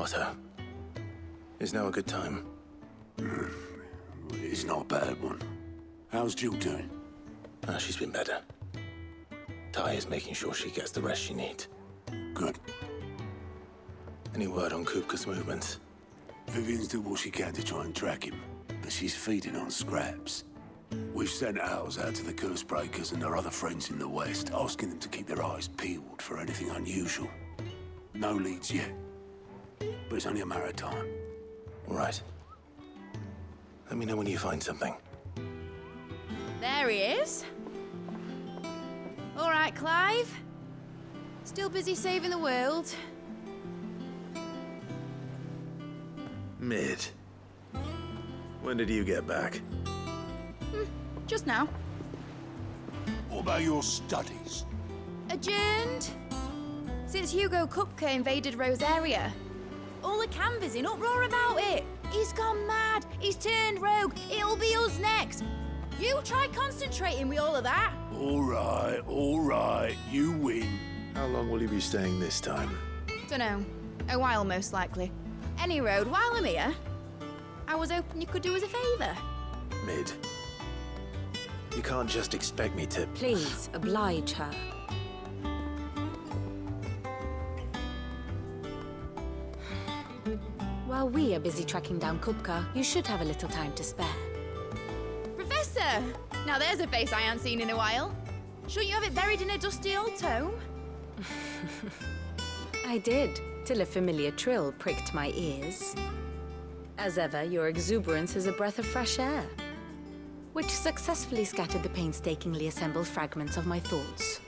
Otto, is now a good time? It's not a bad one. How's Jill doing? She's been better. Ty is making sure she gets the rest she needs. Good. Any word on Kupka's movements? Vivian's doing what she can to try and track him, but she's feeding on scraps. We've sent ours out to the curse breakers and their other friends in the West, asking them to keep their eyes peeled for anything unusual. No leads yet, but it's only a matter of time. All right. Let me know when you find something. There he is. All right, Clive. Still busy saving the world. Mid. When did you get back? Just now. What about your studies? Adjourned. Since Hugo Kupka invaded Rosaria. All the canva's in uproar about it. He's gone mad. He's turned rogue. It'll be us next. You try concentrating with all of that. All right. You win. How long will you be staying this time? Dunno. A while, most likely. Any road, while I'm here, I was hoping you could do us a favour. Mid. You can't just expect me to... Please, oblige her. While we are busy tracking down Kupka, you should have a little time to spare. Professor! Now there's a face I haven't seen in a while. Shouldn't you have it buried in a dusty old tome? I did, till a familiar trill pricked my ears. As ever, your exuberance is a breath of fresh air, which successfully scattered the painstakingly assembled fragments of my thoughts.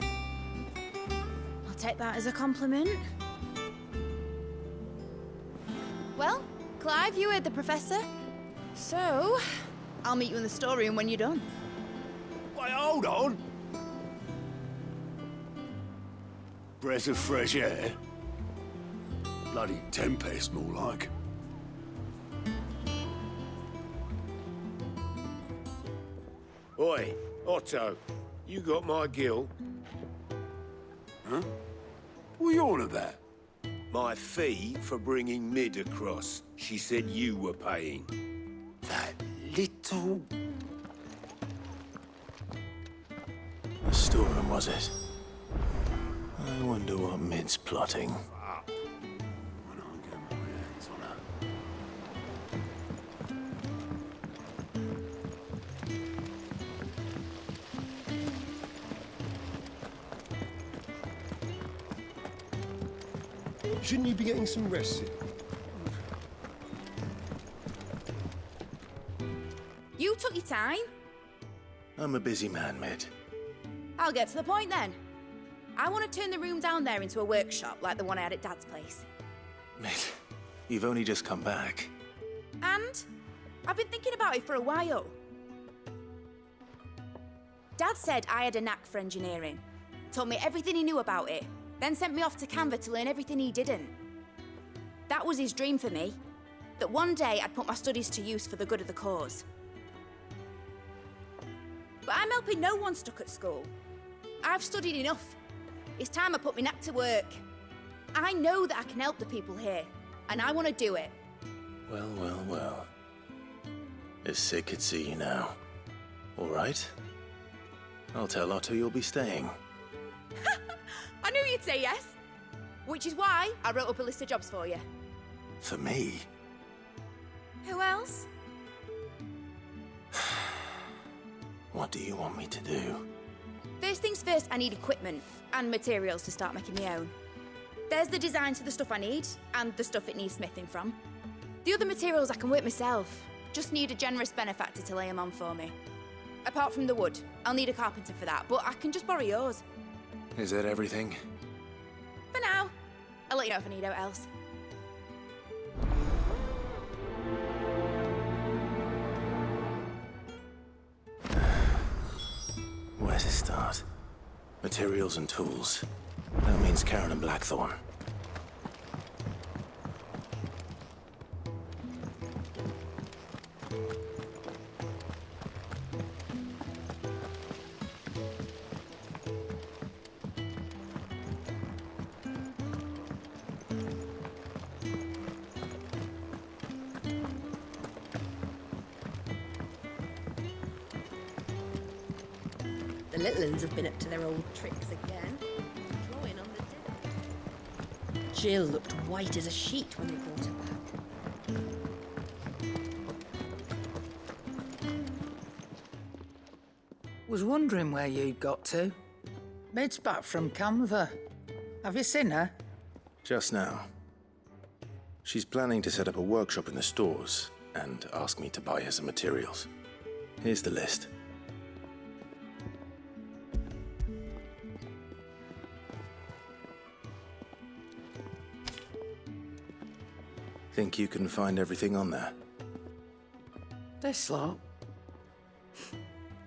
I'll take that as a compliment. Well, Clive, you heard the professor. So, I'll meet you in the storeroom when you're done. Wait, hold on. Breath of fresh air. Bloody tempest, more like. Oi, Otto, you got my gill? Huh? What are you on about? My fee for bringing Mid across. She said you were paying. That little... The storeroom, was it? I wonder what Mid's plotting. When I get my hands on her. Shouldn't you be getting some rest? You took your time. I'm a busy man, Mid. I'll get to the point then. I want to turn the room down there into a workshop like the one I had at Dad's place. Mid, you've only just come back. And I've been thinking about it for a while. Dad said I had a knack for engineering. Told me everything he knew about it, then sent me off to Canva to learn everything he didn't. That was his dream for me, that one day I'd put my studies to use for the good of the cause. But I'm helping no one stuck at school. I've studied enough. It's time I put my knack to work. I know that I can help the people here, and I want to do it. Well. If Sid could see you now. All right. I'll tell Otto you'll be staying. I knew you'd say yes. Which is why I wrote up a list of jobs for you. For me? Who else? What do you want me to do? First things first, I need equipment and materials to start making my own. There's the designs for the stuff I need and the stuff it needs smithing from. The other materials I can work myself. Just need a generous benefactor to lay them on for me. Apart from the wood, I'll need a carpenter for that, but I can just borrow yours. Is that everything? For now. I'll let you know if I need out else. Where to start? Materials and tools. That means Karen and Blackthorn. The little uns have been up to their old tricks again. Drawing on the dead. Jill looked white as a sheet when they brought her back. Was wondering where you'd got to. Mid's back from Canva. Have you seen her? Just now. She's planning to set up a workshop in the stores and ask me to buy her some materials. Here's the list. Think you can find everything on there? This lot.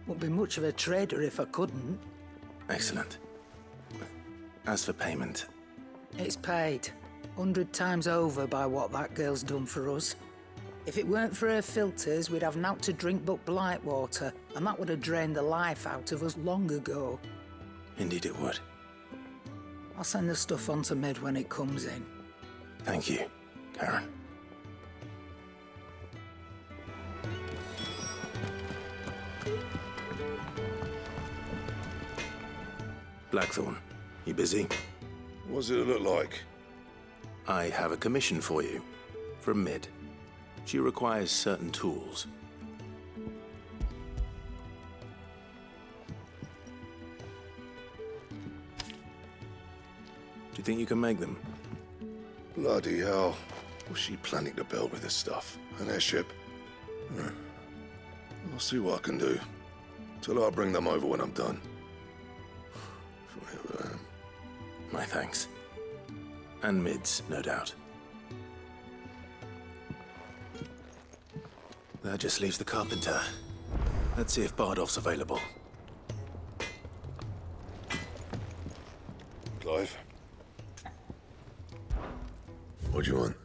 Wouldn't be much of a trader if I couldn't. Excellent. As for payment, It's paid 100 times over by what that girl's done for us. If it weren't for her filters, we'd have naught to drink but blight water, and that would have drained the life out of us long ago. indeed it would. I'll send the stuff on to Mid when it comes in. Thank you, Karen. Blackthorn, you busy? What's it look like? I have a commission for you, from Mid. She requires certain tools. Do you think you can make them? Bloody hell. What's she planning to build with this stuff? An airship? I'll see what I can do. Till I'll bring them over when I'm done. Forever. My thanks. And Mid's, no doubt. That just leaves the carpenter. Let's see if Bardolph's available. Clive? What do you want?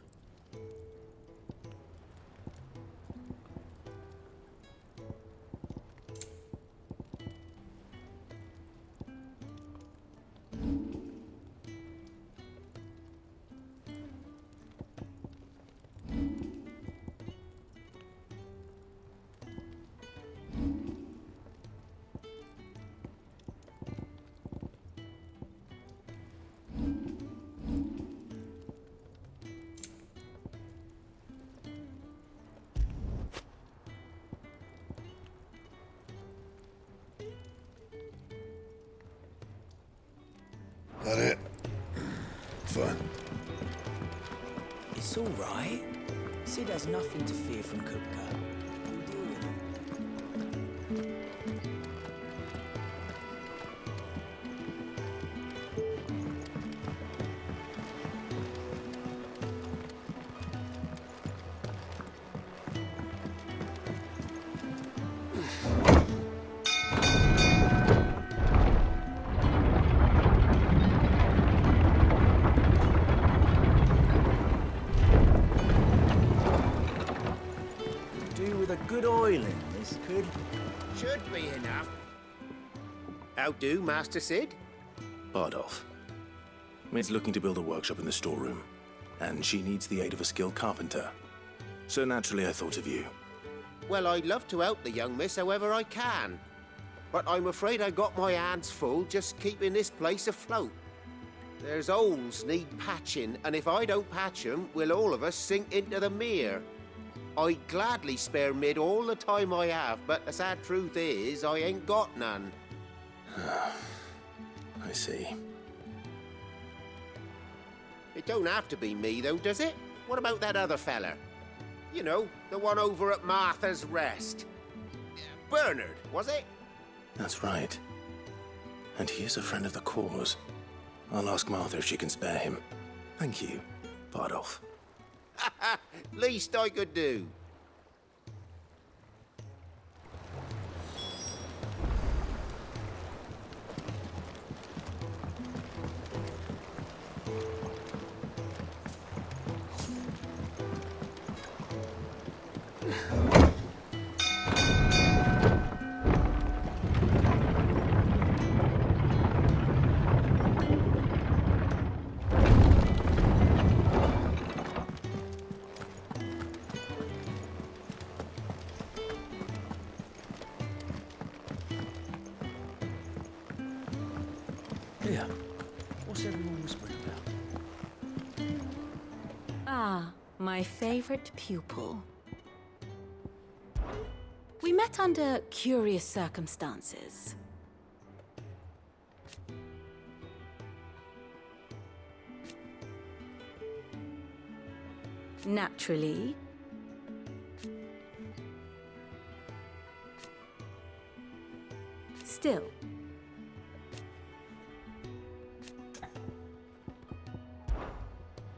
That it? Fine. It's all right. Sid has nothing to fear from Kupka. We'll deal with him. Good oil in this could... Should be enough. How do, Master Sid? Bardolph. Mid's looking to build a workshop in the storeroom, and she needs the aid of a skilled carpenter. So naturally I thought of you. Well, I'd love to help the young miss however I can. But I'm afraid I got my hands full just keeping this place afloat. There's holes need patching, and if I don't patch them, will all of us sink into the mere. I'd gladly spare Mid all the time I have, but the sad truth is, I ain't got none. I see. It don't have to be me, though, does it? What about that other fella? You know, the one over at Martha's Rest. Bernard, was it? That's right. And he is a friend of the cause. I'll ask Martha if she can spare him. Thank you, Bardolph. Least I could do. Here. What's everyone whispering about? Ah, my favorite pupil. We met under curious circumstances. Naturally. Still.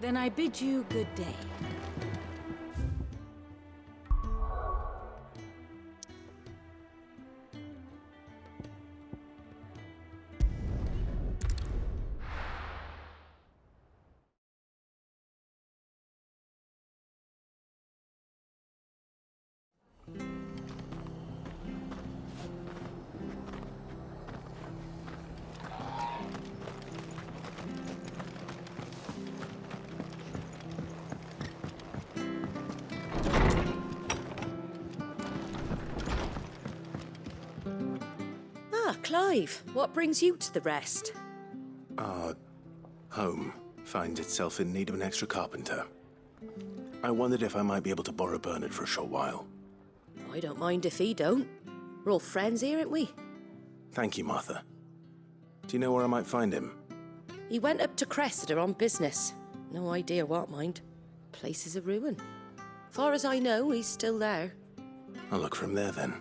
Then I bid you good day. Ah, Clive, what brings you to the rest? Our home finds itself in need of an extra carpenter. I wondered if I might be able to borrow Bernard for a short while. I don't mind if he don't. We're all friends here, aren't we? Thank you, Martha. Do you know where I might find him? He went up to Cressida on business. No idea what, mind. Place is a ruin. Far as I know, he's still there. I'll look for him there then.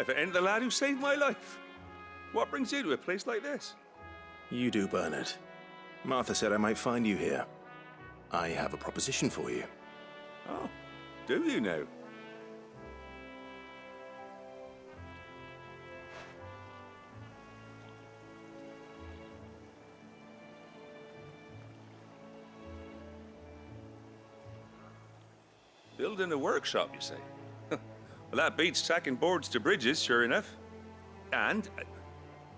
If it ain't the lad who saved my life. What brings you to a place like this? You do, Bernard. Martha said I might find you here. I have a proposition for you. Oh, do you now? Building a workshop, you say? Well, that beats tacking boards to bridges, sure enough. And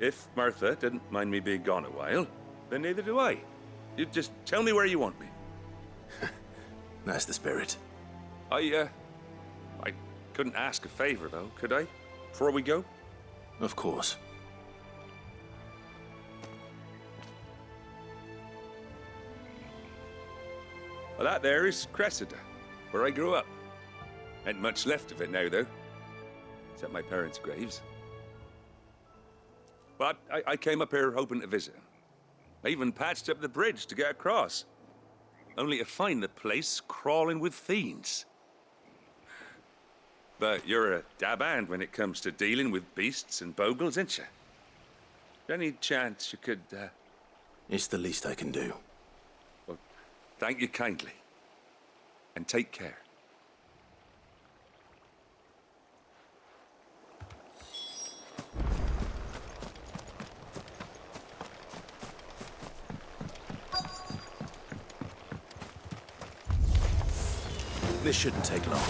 if Martha didn't mind me being gone a while, then neither do I. You just tell me where you want me. That's the spirit. I couldn't ask a favor, though, could I? Before we go? Of course. Well, that there is Cressida, where I grew up. Ain't much left of it now, though. Except my parents' graves. But I came up here hoping to visit. I even patched up the bridge to get across. Only to find the place crawling with fiends. But you're a dab hand when it comes to dealing with beasts and bogles, ain't you? Any chance you could, It's the least I can do. Well, thank you kindly. And take care. This shouldn't take long.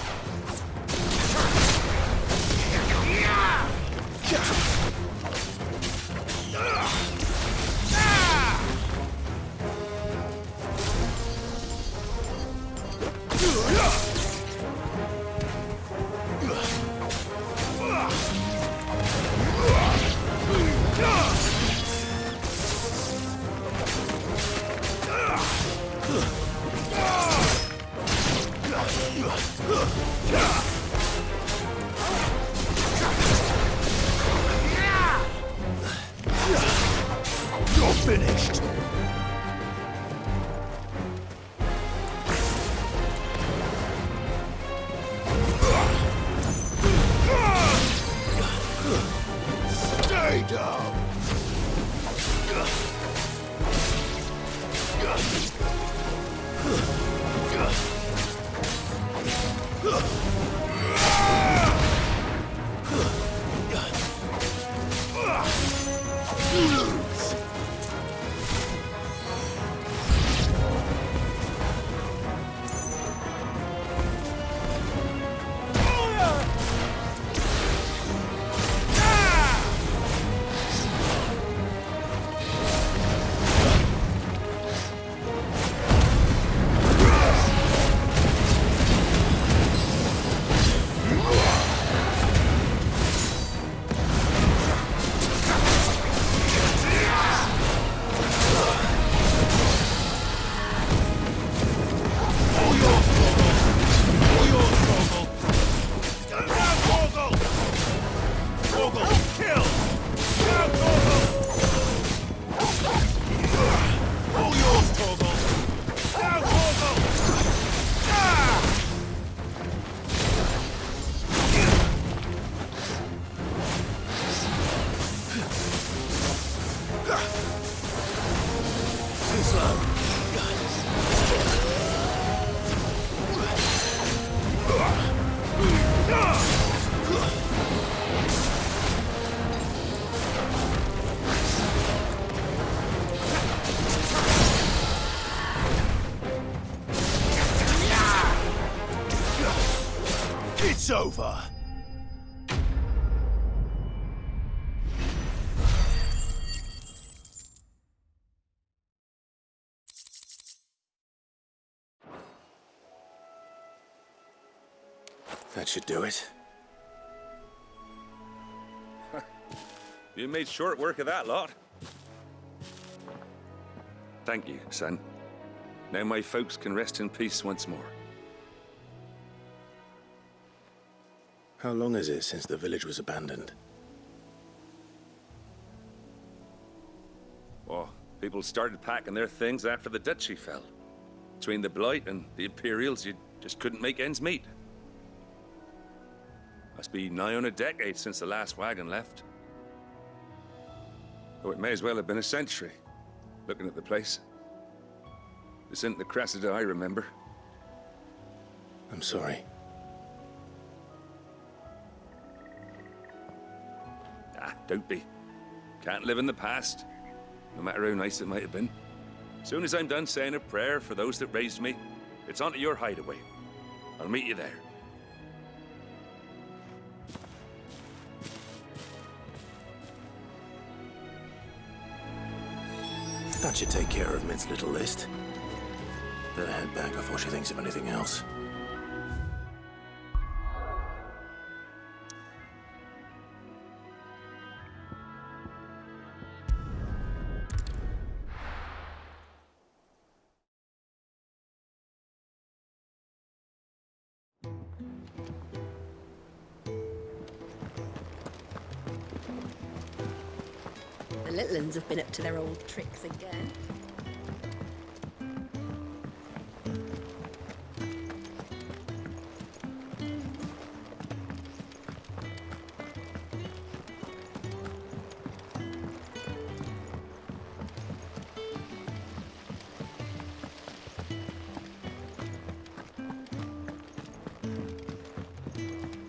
You're finished! Stay down! It's over. That should do it. You made short work of that lot. Thank you, son. Now my folks can rest in peace once more. How long is it since the village was abandoned? Oh, people started packing their things after the duchy fell. Between the Blight and the Imperials, you just couldn't make ends meet. Must be nigh on a decade since the last wagon left. Oh, it may as well have been a century, looking at the place. This isn't the Cressida I remember. I'm sorry. Ah, don't be. Can't live in the past, no matter how nice it might have been. Soon as I'm done saying a prayer for those that raised me, it's on to your hideaway. I'll meet you there. That should take care of Mid's little list. Better head back before she thinks of anything else. The little uns have been up to their old tricks again.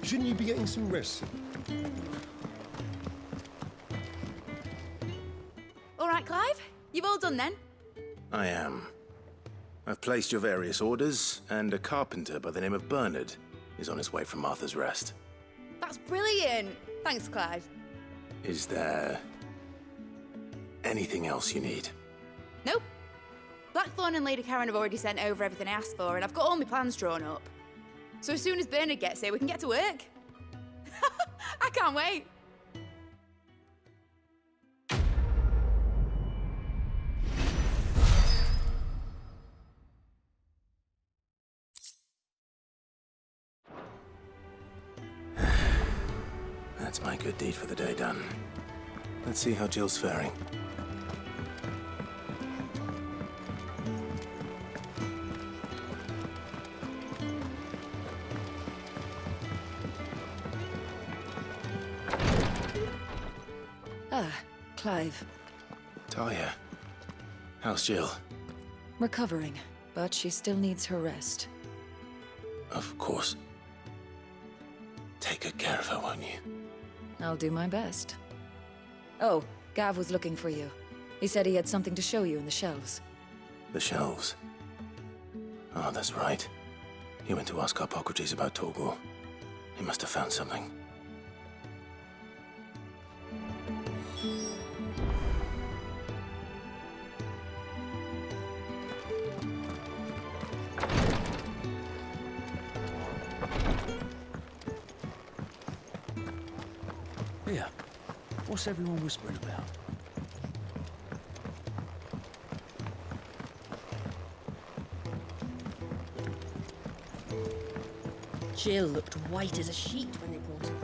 Shouldn't you be getting some rest? All right, Clive. You've all done then? I am. I've placed your various orders, and a carpenter by the name of Bernard is on his way from Martha's Rest. That's brilliant. Thanks, Clive. Is there anything else you need? Nope. Blackthorn and Lady Karen have already sent over everything I asked for, and I've got all my plans drawn up. So as soon as Bernard gets here, we can get to work. I can't wait. That's my good deed for the day done. Let's see how Jill's faring. Clive. Talia, how's Jill? Recovering, but she still needs her rest. Of course. Take good care of her, won't you? I'll do my best. Oh, Gav was looking for you. He said he had something to show you in the shelves. The shelves? Oh, that's right. He went to ask Harpocrates about Torgal. He must have found something. Here, what's everyone whispering about? Jill looked white as a sheet when they brought her.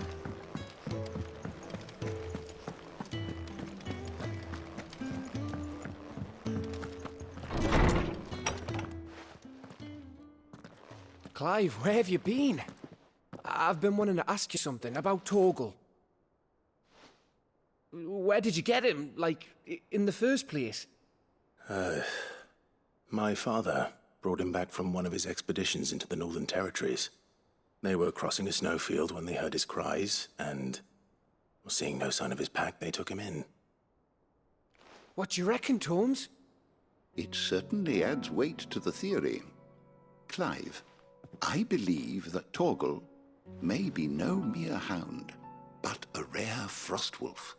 Clive, where have you been? I've been wanting to ask you something about Torgal. Where did you get him, like, in the first place? My father brought him back from one of his expeditions into the Northern Territories. They were crossing a snowfield when they heard his cries, and seeing no sign of his pack, they took him in. What do you reckon, Tomes? It certainly adds weight to the theory. Clive, I believe that Torgal may be no mere hound, but a rare frostwolf,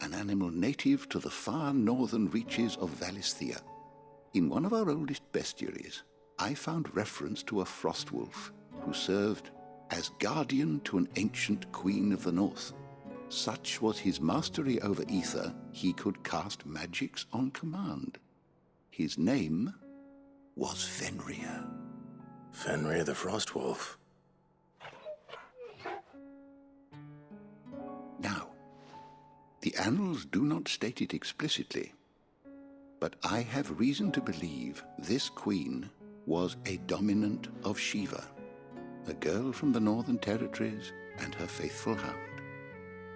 an animal native to the far northern reaches of Valisthea. In one of our oldest bestiaries, I found reference to a frostwolf who served as guardian to an ancient queen of the north. Such was his mastery over ether, he could cast magics on command. His name was Fenrir. Fenrir the Frostwolf. Now, the annals do not state it explicitly, but I have reason to believe this queen was a dominant of Shiva, a girl from the Northern Territories and her faithful hound.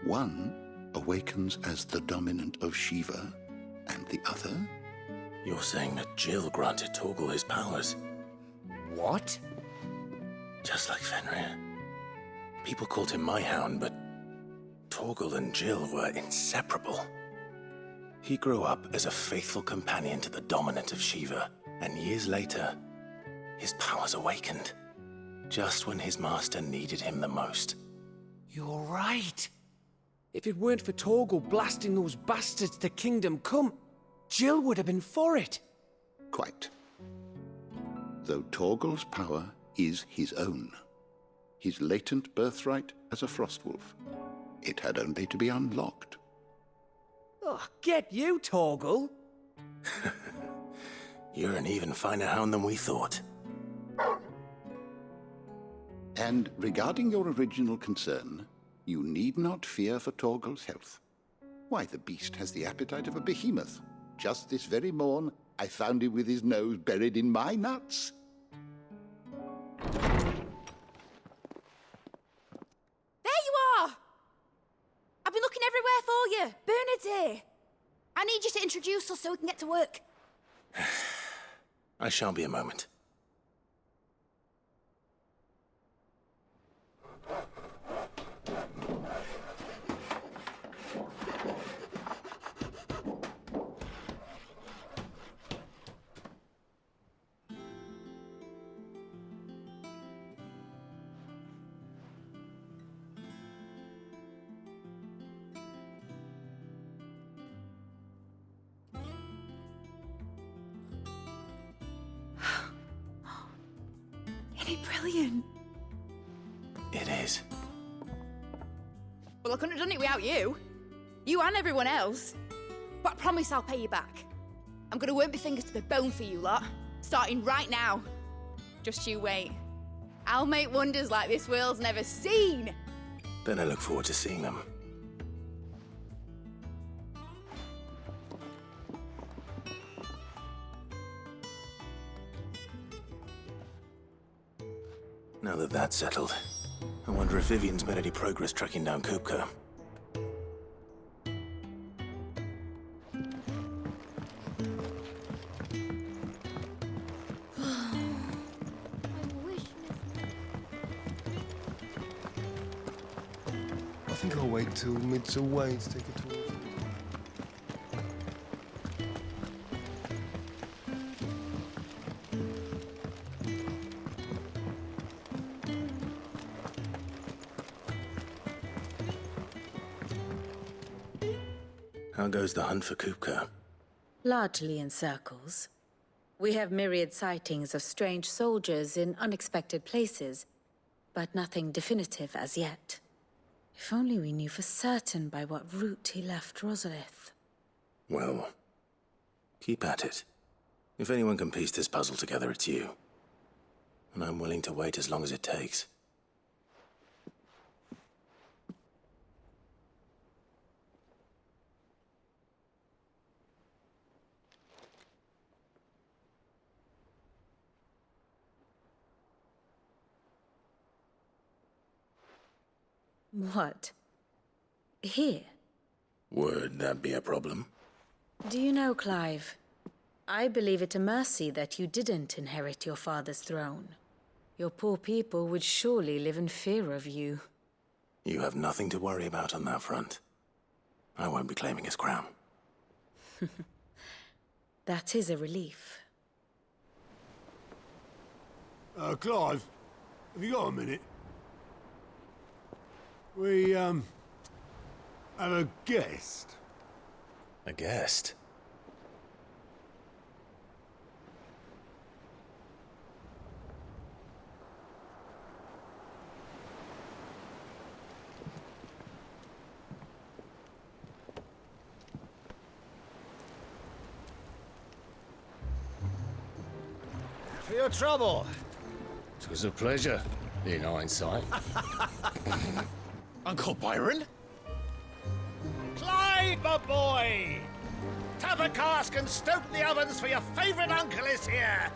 One awakens as the dominant of Shiva, and the other... You're saying that Jill granted Torgal his powers? What? Just like Fenrir. People called him my hound, but Torgal and Jill were inseparable. He grew up as a faithful companion to the dominant of Shiva, and years later, his powers awakened, just when his master needed him the most. You're right. If it weren't for Torgal blasting those bastards to Kingdom Come, Jill would have been for it. Quite. Though Torgal's power is his own, his latent birthright as a Frostwolf, it had only to be unlocked. Oh, get you, Torgal! You're an even finer hound than we thought. And regarding your original concern, you need not fear for Torgal's health. Why, the beast has the appetite of a behemoth. Just this very morn, I found him with his nose buried in my nuts. There you are! I've been looking everywhere for you. Bernard's here. I need you to introduce us so we can get to work. I shall be a moment. Isn't it brilliant? It is. Well, I couldn't have done it without you. You and everyone else. But I promise I'll pay you back. I'm gonna work my fingers to the bone for you lot, starting right now. Just you wait. I'll make wonders like this world's never seen. Then I look forward to seeing them. Now that that's settled, I wonder if Vivian's made any progress tracking down Kupka. I think I'll wait till Mid's away to take a tour. How goes the hunt for Kupka? Largely in circles. We have myriad sightings of strange soldiers in unexpected places, but nothing definitive as yet. If only we knew for certain by what route he left Rosalith. Well, keep at it. If anyone can piece this puzzle together, it's you. And I'm willing to wait as long as it takes. What? Here? Would that be a problem? Do you know, Clive? I believe it a mercy that you didn't inherit your father's throne. Your poor people would surely live in fear of you. You have nothing to worry about on that front. I won't be claiming his crown. That is a relief. Clive, have you got a minute? We, have a guest. A guest? For your trouble. It was a pleasure, in hindsight. Uncle Byron? Clyde, my boy! Tap a cask and stoke the ovens for your favourite uncle is here!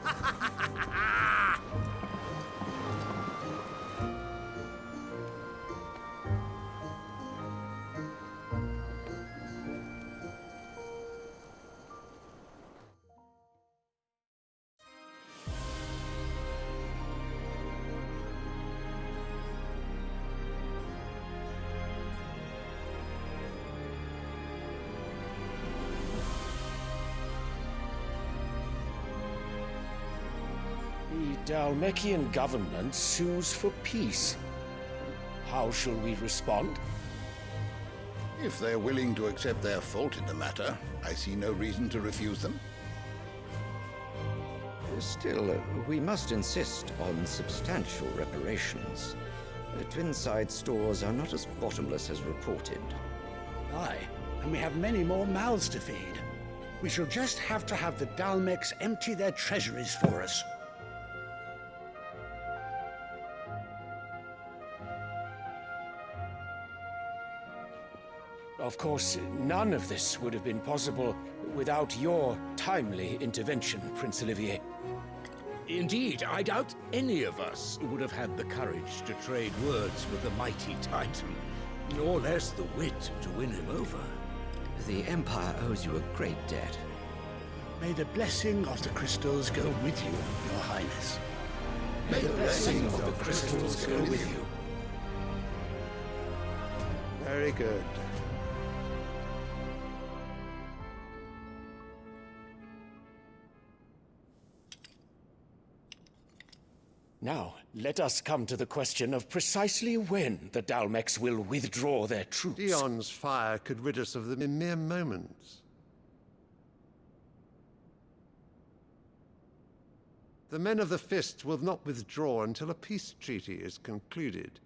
The Dalmekian government sues for peace. How shall we respond? If they're willing to accept their fault in the matter, I see no reason to refuse them. Still, we must insist on substantial reparations. The Twinside stores are not as bottomless as reported. Aye, and we have many more mouths to feed. We shall just have to have the Dalmeks empty their treasuries for us. Of course, none of this would have been possible without your timely intervention, Prince Olivier. Indeed, I doubt any of us would have had the courage to trade words with the mighty Titan, nor less the wit to win him over. The Empire owes you a great debt. May the blessing of the crystals go with you, Your Highness. May the blessing of the crystals go with you. Very good. Now, let us come to the question of precisely when the Dalmex will withdraw their troops. Dion's fire could rid us of them in mere moments. The men of the Fist will not withdraw until a peace treaty is concluded.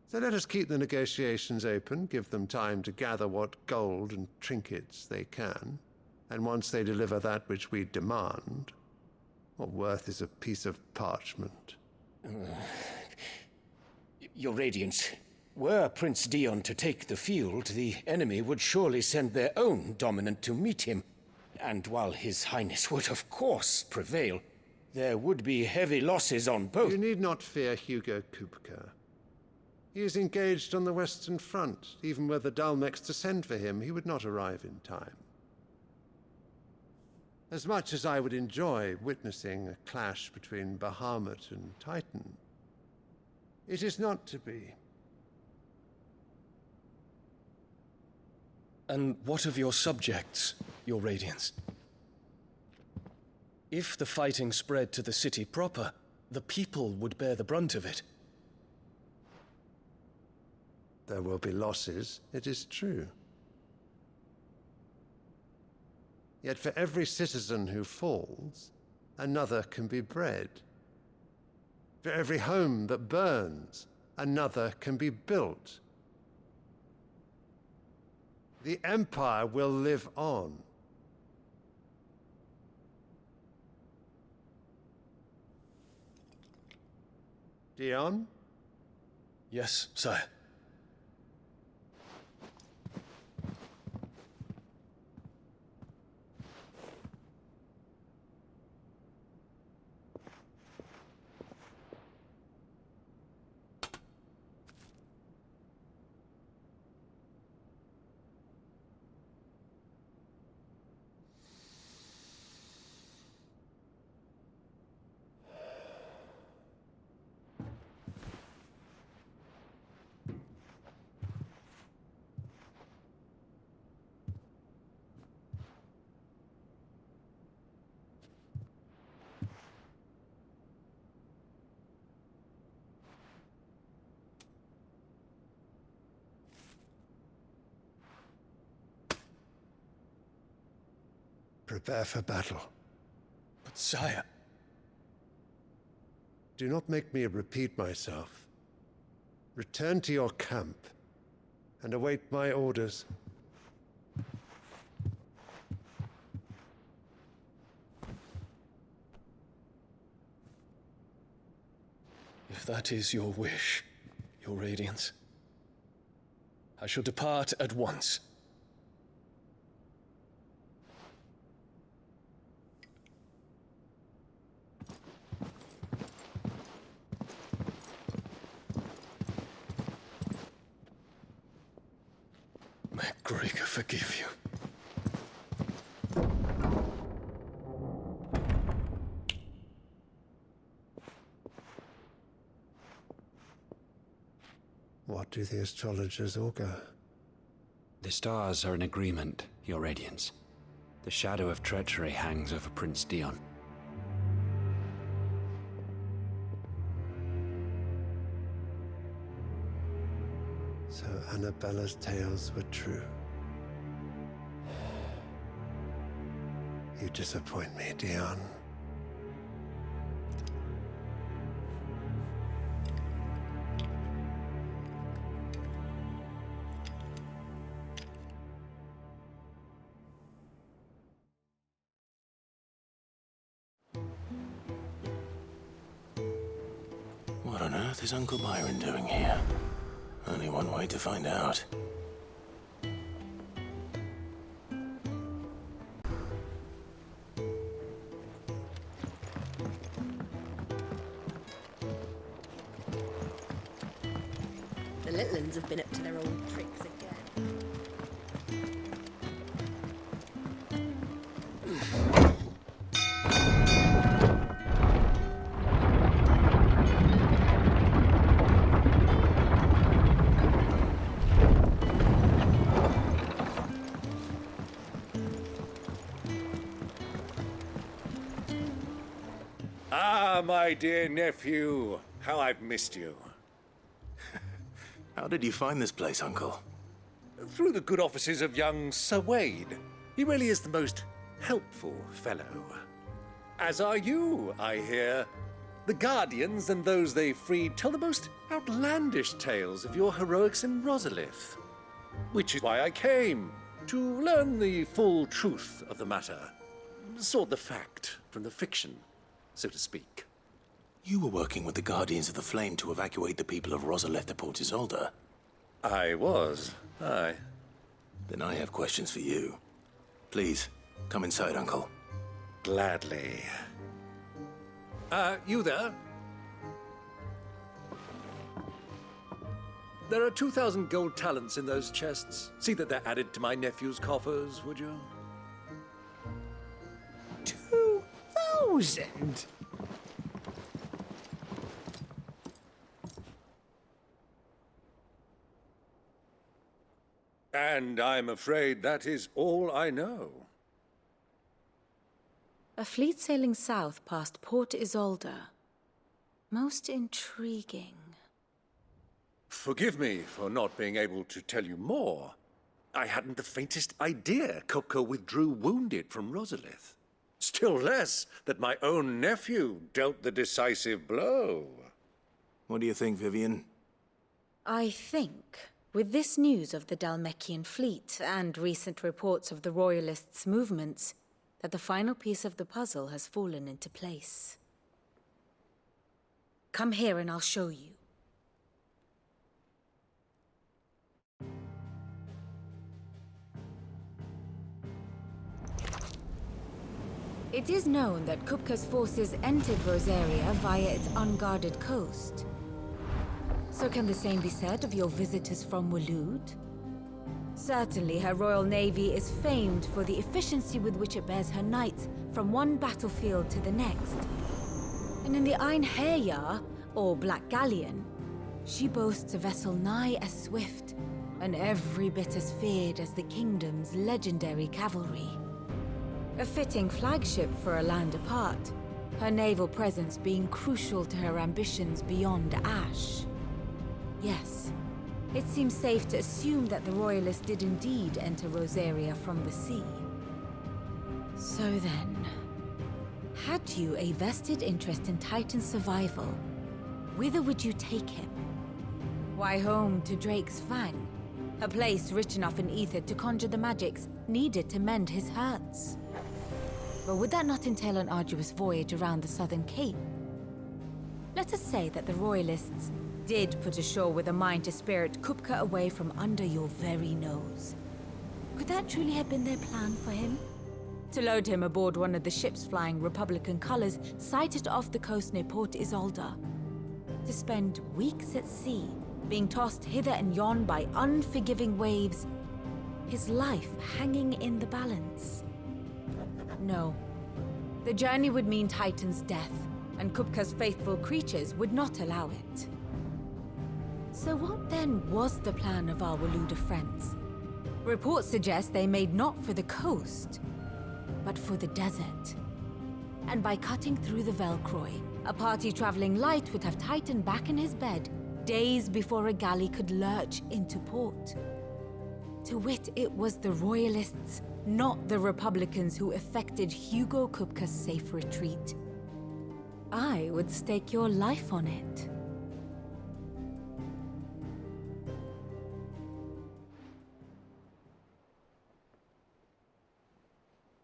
So let us keep the negotiations open, give them time to gather what gold and trinkets they can, and once they deliver that which we demand, what worth is a piece of parchment? Your Radiance, were Prince Dion to take the field, the enemy would surely send their own dominant to meet him. And while His Highness would of course prevail, there would be heavy losses on both. You need not fear Hugo Kupka. He is engaged on the Western Front. Even were the Dalmex to send for him, he would not arrive in time. As much as I would enjoy witnessing a clash between Bahamut and Titan, it is not to be. And what of your subjects, Your Radiance? If the fighting spread to the city proper, the people would bear the brunt of it. There will be losses, it is true. Yet for every citizen who falls, another can be bred. For every home that burns, another can be built. The Empire will live on. Dion? Yes, sire. Prepare for battle. But sire... Do not make me repeat myself. Return to your camp and await my orders. If that is your wish, Your Radiance, I shall depart at once. May Gregor forgive you. What do the astrologers augur? The stars are in agreement, Your Radiance. The shadow of treachery hangs over Prince Dion. So Annabella's tales were true. You disappoint me, Dion. What on earth is Uncle Byron doing here? Only one way to find out. villains have been up to their old tricks again. Ah, my dear nephew, how I've missed you. How did you find this place, Uncle? Through the good offices of young Sir Wade. He really is the most helpful fellow. As are you, I hear. The Guardians and those they freed tell the most outlandish tales of your heroics in Rosalith. Which is why I came, to learn the full truth of the matter. Sort the fact from the fiction, so to speak. You were working with the Guardians of the Flame to evacuate the people of Rosalith to Port Isolde. I was, aye. Then I have questions for you. Please, come inside, Uncle. Gladly. You there? There are 2,000 gold talents in those chests. See that they're added to my nephew's coffers, would you? 2,000? And I'm afraid that is all I know. A fleet sailing south past Port Isolde. Most intriguing. Forgive me for not being able to tell you more. I hadn't the faintest idea Kupka withdrew wounded from Rosalith. Still less that my own nephew dealt the decisive blow. What do you think, Vivian? I think, with this news of the Dalmekian fleet and recent reports of the Royalists' movements, that the final piece of the puzzle has fallen into place. Come here and I'll show you. It is known that Kupka's forces entered Rosaria via its unguarded coast. So can the same be said of your visitors from Waloed? Certainly, her Royal Navy is famed for the efficiency with which it bears her knights from one battlefield to the next. And in the Einherjar, or Black Galleon, she boasts a vessel nigh as swift and every bit as feared as the kingdom's legendary cavalry. A fitting flagship for a land apart, her naval presence being crucial to her ambitions beyond Ash. Yes, it seems safe to assume that the Royalists did indeed enter Rosaria from the sea. So then, had you a vested interest in Titan's survival, whither would you take him? Why, home to Drake's Fang, a place rich enough in ether to conjure the magics needed to mend his hurts. But would that not entail an arduous voyage around the southern cape? Let us say that the Royalists did put ashore with a mind to spirit Kupka away from under your very nose. Could that truly have been their plan for him? To load him aboard one of the ships flying Republican colors sighted off the coast near Port Isolde. To spend weeks at sea, being tossed hither and yon by unforgiving waves, his life hanging in the balance. No. The journey would mean Titan's death, and Kupka's faithful creatures would not allow it. So what then was the plan of our Waluda friends? Reports suggest they made not for the coast, but for the desert. And by cutting through the Velcroy, a party traveling light would have Titan back in his bed days before a galley could lurch into port. To wit, it was the Royalists, not the Republicans, who effected Hugo Kupka's safe retreat. I would stake your life on it.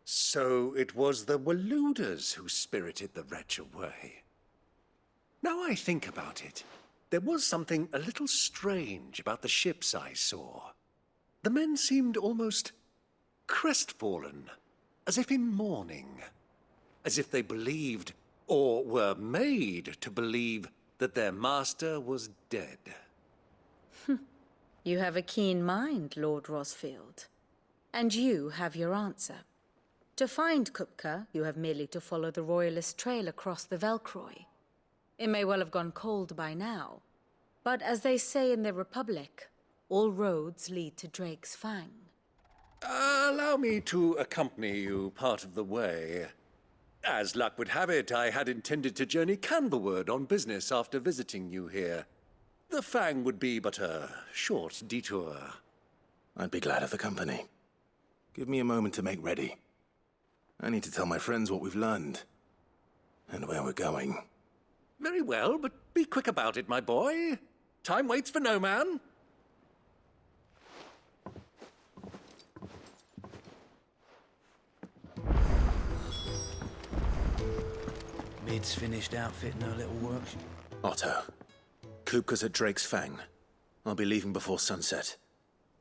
So it was the Waludas who spirited the wretch away. Now I think about it, there was something a little strange about the ships I saw. The men seemed almost crestfallen, as if in mourning, as if they believed, or were made to believe, that their master was dead. You have a keen mind, Lord Rosfield. And you have your answer. To find Kupka, you have merely to follow the Royalist trail across the Velcroy. It may well have gone cold by now, but as they say in the Republic, all roads lead to Drake's Fang. Allow me to accompany you part of the way. As luck would have it, I had intended to journey Canberward on business after visiting you here. The Fang would be but a short detour. I'd be glad of the company. Give me a moment to make ready. I need to tell my friends what we've learned. And where we're going. Very well, but be quick about it, my boy. Time waits for no man. Mid's finished outfitting her little workshop. Otto, Kupka's at Drake's Fang. I'll be leaving before sunset.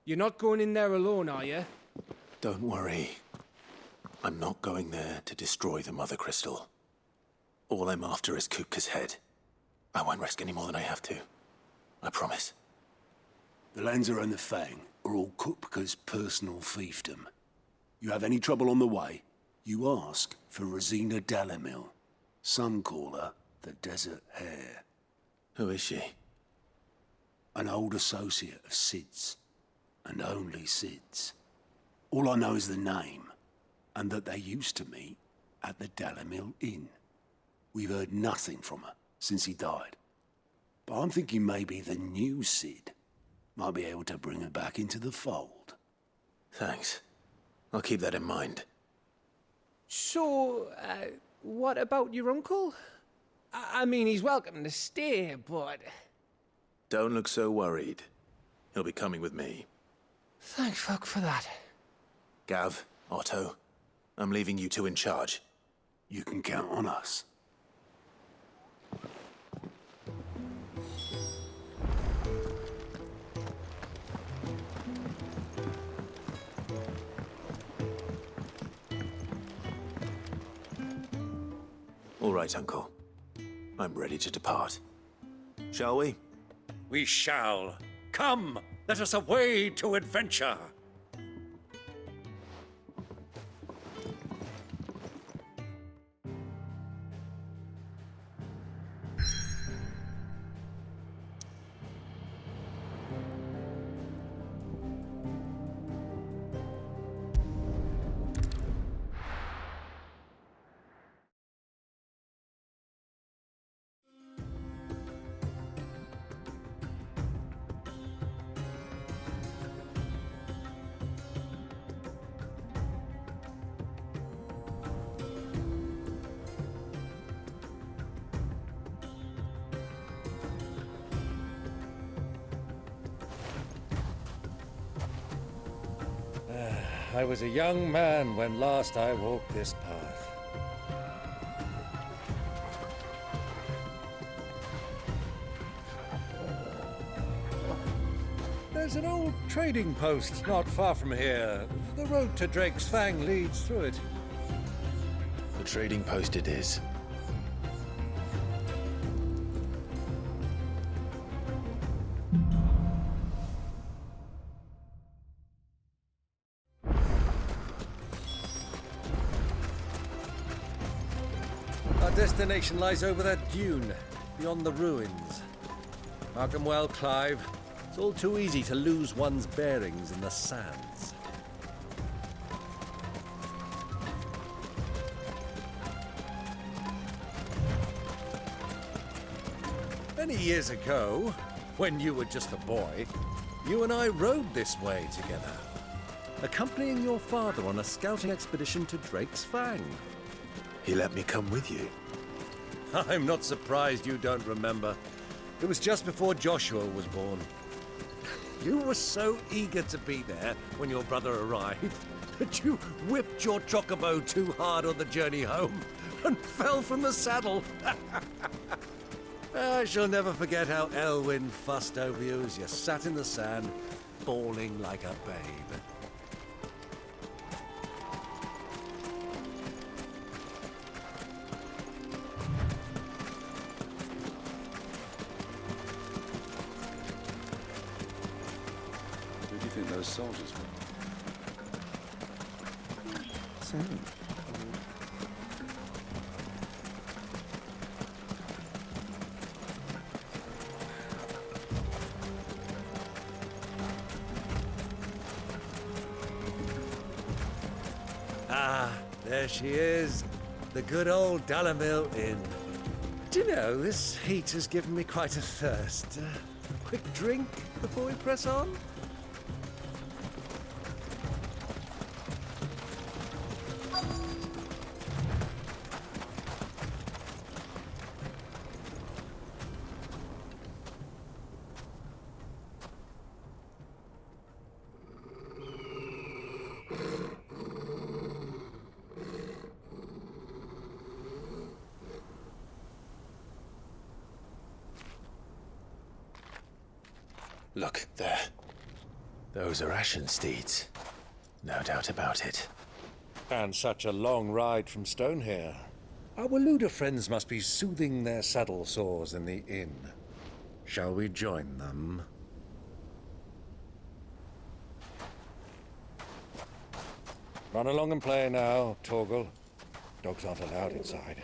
You're not going in there alone, are you? Don't worry. I'm not going there to destroy the Mother Crystal. All I'm after is Kupka's head. I won't risk any more than I have to. I promise. The lands around the Fang are all Kupka's personal fiefdom. You have any trouble on the way, you ask for Rosina Dalamil. Some call her the Desert Hare. Who is she? An old associate of Sid's, and only Sid's. All I know is the name, and that they used to meet at the Dalamil Inn. We've heard nothing from her since he died. But I'm thinking maybe the new Sid might be able to bring her back into the fold. Thanks. I'll keep that in mind. So, what about your uncle? I mean, he's welcome to stay, but... Don't look so worried. He'll be coming with me. Thank fuck for that. Gav, Otto, I'm leaving you two in charge. You can count on us. All right, Uncle. I'm ready to depart. Shall we? We shall. Come, let us away to adventure. I was a young man when last I walked this path. There's an old trading post not far from here. The road to Drake's Fang leads through it. The trading post it is. Our destination lies over that dune, beyond the ruins. Mark 'em well, Clive. It's all too easy to lose one's bearings in the sands. Many years ago, when you were just a boy, you and I rode this way together, accompanying your father on a scouting expedition to Drake's Fang. He let me come with you. I'm not surprised you don't remember. It was just before Joshua was born. You were so eager to be there when your brother arrived that you whipped your chocobo too hard on the journey home and fell from the saddle. I shall never forget how Elwyn fussed over you as you sat in the sand, bawling like a babe. Who do you think those soldiers were? Ah, there she is. The good old Dalamil Inn. Do you know, this heat has given me quite a thirst. Quick drink before we press on? Look, there. Those are Ashen steeds. No doubt about it. And such a long ride from Stonehair. Our Waluda friends must be soothing their saddle sores in the inn. Shall we join them? Run along and play now, Torgal. Dogs aren't allowed inside.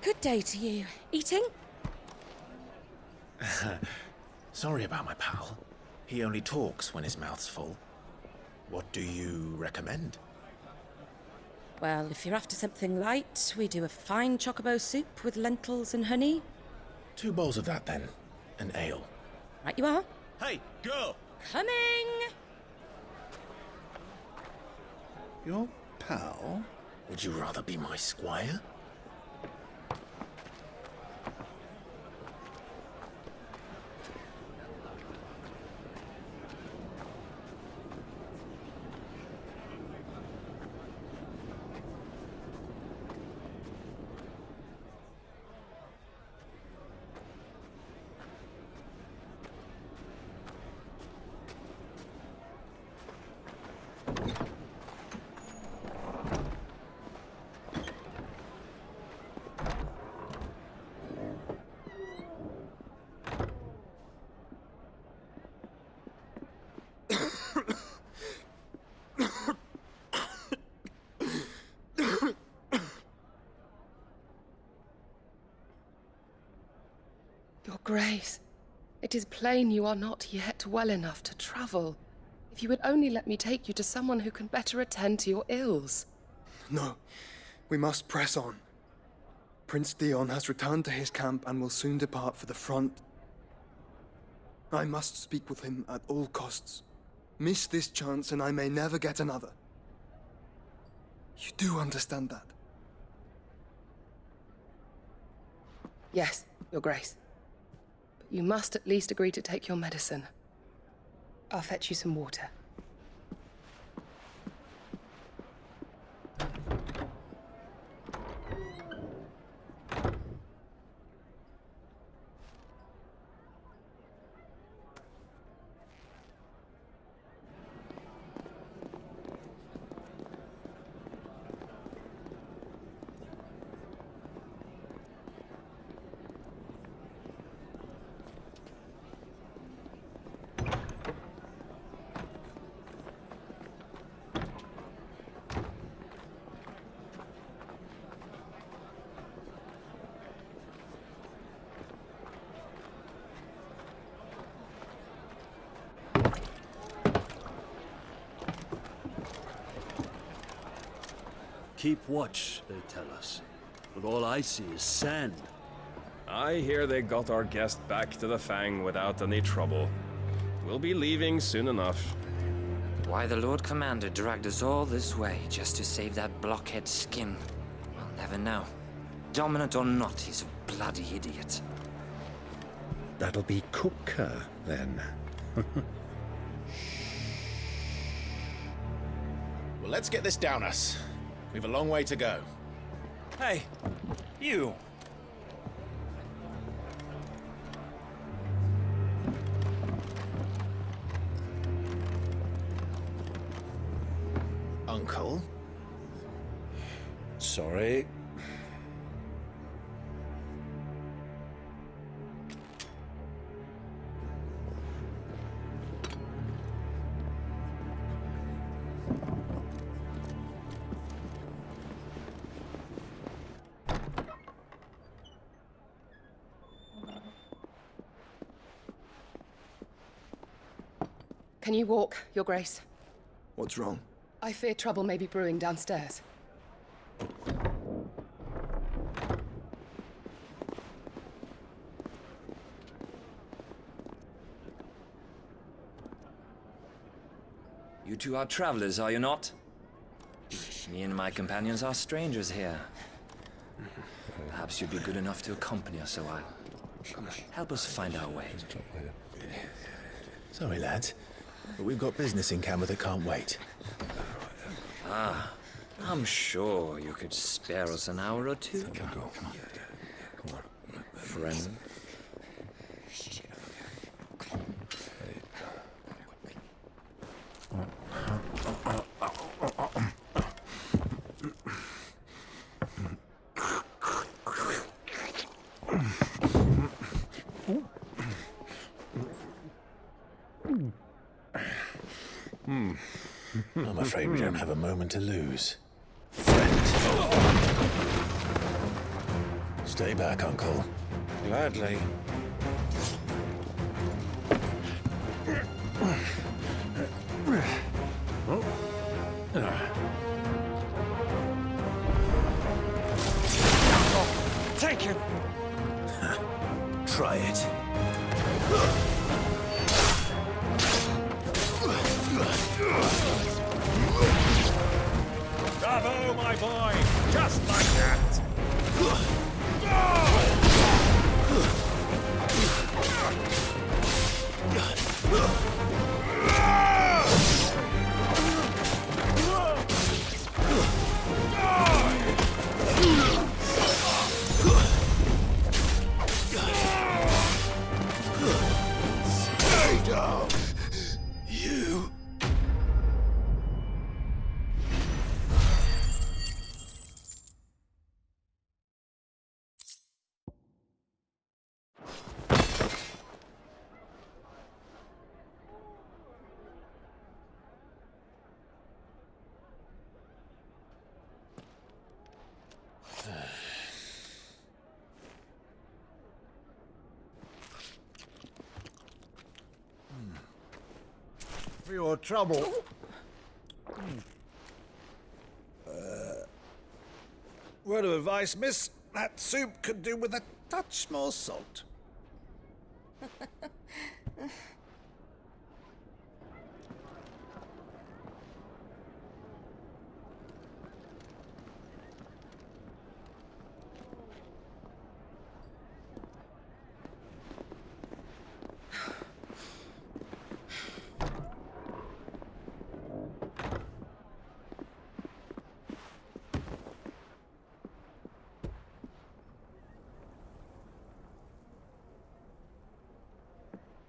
Good day to you. Eating? Sorry about my pal. He only talks when his mouth's full. What do you recommend? Well, if you're after something light, we do a fine chocobo soup with lentils and honey. 2 bowls of that, then. An ale. Right you are. Hey, girl! Coming! Your pal? Would you rather be my squire? Your Grace, it is plain you are not yet well enough to travel. If you would only let me take you to someone who can better attend to your ills. No, we must press on. Prince Dion has returned to his camp and will soon depart for the front. I must speak with him at all costs. Miss this chance and I may never get another. You do understand that? Yes, Your Grace. But you must at least agree to take your medicine. I'll fetch you some water. Keep watch, they tell us. but all I see is sand. I hear they got our guest back to the Fang without any trouble. We'll be leaving soon enough. Why the Lord Commander dragged us all this way just to save that blockhead skin, we'll never know. Dominant or not, he's a bloody idiot. That'll be Cooker, then. Well, let's get this down us. We've a long way to go. Hey, you! Uncle? Sorry. Can you walk, Your Grace? What's wrong? I fear trouble may be brewing downstairs. You two are travelers, are you not? Me and my companions are strangers here. Perhaps you'd be good enough to accompany us a while. Help us find our way. Sorry, lads, but we've got business in camera that can't wait. Ah, I'm sure you could spare us an hour or two. Come on. Friend. I'm afraid we don't have a moment to lose. Friend. Stay back, Uncle. Gladly. Take him! Try it. Bravo, my boy! Just like that! Stay down! You... For your trouble. Word of advice, miss. That soup could do with a touch more salt.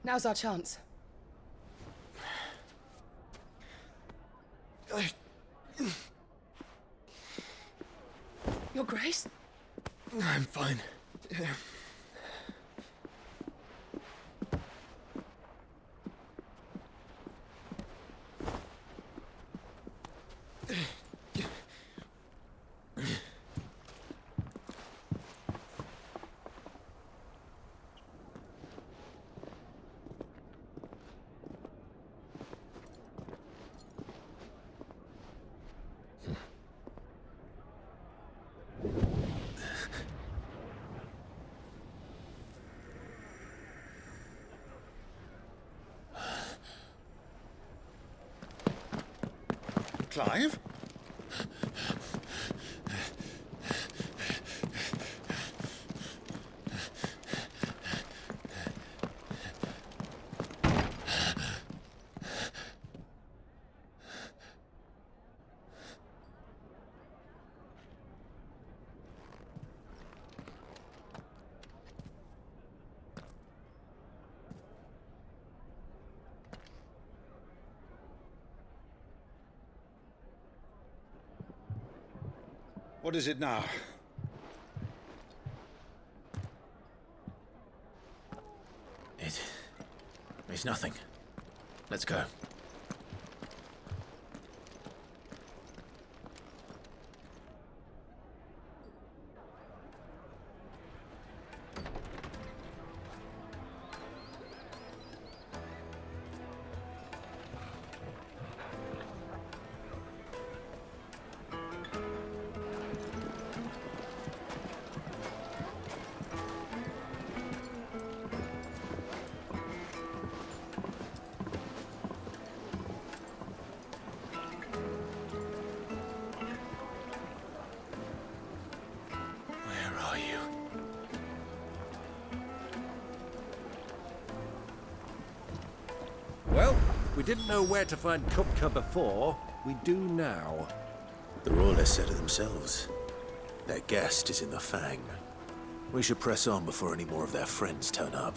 Now's our chance. Your Grace? I'm fine. Clive? What is it now? It's nothing. Let's go. Well, we didn't know where to find Kupka before. We do now. The Royalists said it themselves. Their guest is in the Fang. We should press on before any more of their friends turn up.